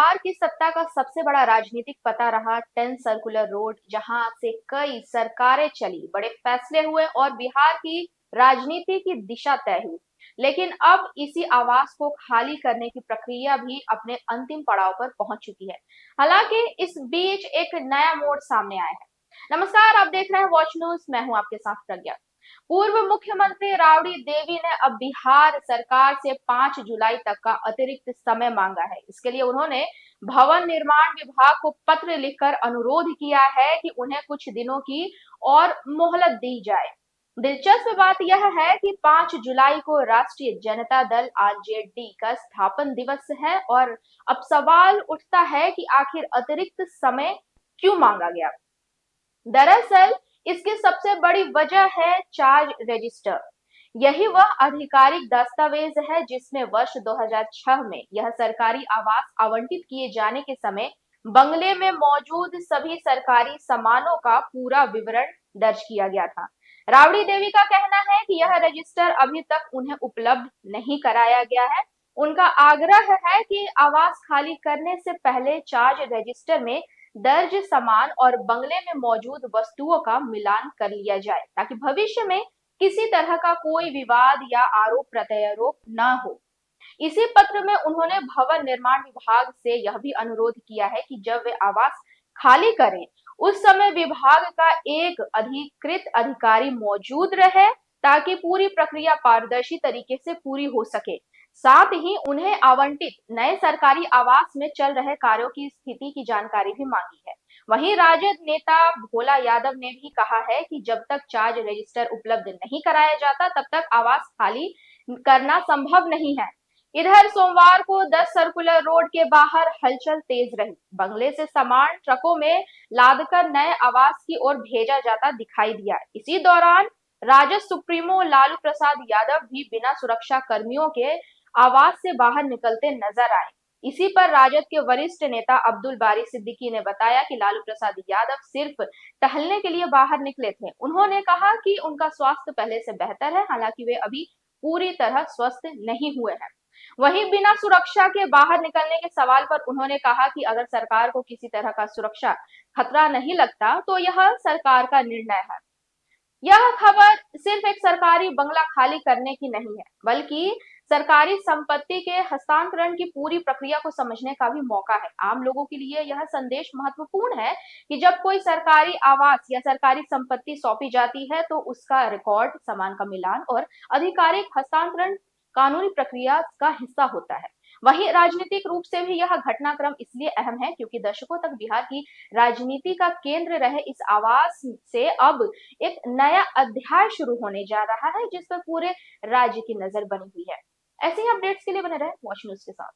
बिहार की सत्ता का सबसे बड़ा राजनीतिक पता रहा 10 सर्कुलर रोड, जहां से कई सरकारें चली, बड़े फैसले हुए और बिहार की राजनीति की दिशा तय हुई। लेकिन अब इसी आवास को खाली करने की प्रक्रिया भी अपने अंतिम पड़ाव पर पहुंच चुकी है। हालांकि इस बीच एक नया मोड़ सामने आया है। नमस्कार, आप देख रहे हैं वॉच न्यूज। मैं हूं आपके साथ प्रज्ञा। पूर्व मुख्यमंत्री राबड़ी देवी ने अब बिहार सरकार से 5 जुलाई तक का अतिरिक्त समय मांगा है। इसके लिए उन्होंने भवन निर्माण विभाग को पत्र लिखकर अनुरोध किया है कि उन्हें कुछ दिनों की और मोहलत दी जाए। दिलचस्प बात यह है कि 5 जुलाई को राष्ट्रीय जनता दल आरजेडी का स्थापन दिवस है और अब सवाल उठता है कि आखिर अतिरिक्त समय क्यों मांगा गया। दरअसल इसकी सबसे बड़ी वजह है चार्ज रजिस्टर। यही वह आधिकारिक दस्तावेज है जिसमें वर्ष 2006 में यह सरकारी आवास आवंटित किए जाने के समय बंगले में मौजूद सभी सरकारी सामानों का पूरा विवरण दर्ज किया गया था। राबड़ी देवी का कहना है कि यह रजिस्टर अभी तक उन्हें उपलब्ध नहीं कराया गया है। उनका आग्रह है कि आवास खाली करने से पहले चार्ज रजिस्टर में दर्ज सामान और बंगले में मौजूद वस्तुओं का मिलान कर लिया जाए, ताकि भविष्य में किसी तरह का कोई विवाद या आरोप प्रत्यारोप न हो। इसी पत्र में उन्होंने भवन निर्माण विभाग से यह भी अनुरोध किया है कि जब वे आवास खाली करें, उस समय विभाग का एक अधिकृत अधिकारी मौजूद रहे, ताकि पूरी प्रक्रिया पारदर्शी तरीके से पूरी हो सके। साथ ही उन्हें आवंटित नए सरकारी आवास में चल रहे कार्यों की स्थिति की जानकारी भी मांगी है। वहीं राजद नेता भोला यादव ने भी कहा है कि जब तक चार्ज रजिस्टर उपलब्ध नहीं कराया जाता, तब तक आवास खाली करना संभव नहीं है। इधर सोमवार को 10 सर्कुलर रोड के बाहर हलचल तेज रही। बंगले से सामान ट्रकों में लादकर नए आवास की ओर भेजा जाता दिखाई दिया। इसी दौरान राजद सुप्रीमो लालू प्रसाद यादव भी बिना सुरक्षा कर्मियों के आवास से बाहर निकलते नजर आए। इसी पर राजद के वरिष्ठ नेता अब्दुल बारी सिद्दीकी ने बताया कि लालू प्रसाद यादव सिर्फ टहलने के लिए बाहर निकले थे। उन्होंने कहा कि उनका स्वास्थ्य पहले से बेहतर है, हालांकि वे अभी पूरी तरह स्वस्थ नहीं हुए हैं। वहीं बिना सुरक्षा के बाहर निकलने के सवाल पर उन्होंने कहा कि अगर सरकार को किसी तरह का सुरक्षा खतरा नहीं लगता तो यह सरकार का निर्णय है। यह खबर सिर्फ एक सरकारी बंगला खाली करने की नहीं है, बल्कि सरकारी संपत्ति के हस्तांतरण की पूरी प्रक्रिया को समझने का भी मौका है। आम लोगों के लिए यह संदेश महत्वपूर्ण है कि जब कोई सरकारी आवास या सरकारी संपत्ति सौंपी जाती है तो उसका रिकॉर्ड, सामान का मिलान और आधिकारिक हस्तांतरण कानूनी प्रक्रिया का हिस्सा होता है। वहीं राजनीतिक रूप से भी यह घटनाक्रम इसलिए अहम है क्योंकि दशकों तक बिहार की राजनीति का केंद्र रहे इस आवास से अब एक नया अध्याय शुरू होने जा रहा है, जिस पर पूरे राज्य की नजर बनी हुई है। ऐसे ही अपडेट्स के लिए बने रहे वॉच न्यूज के साथ।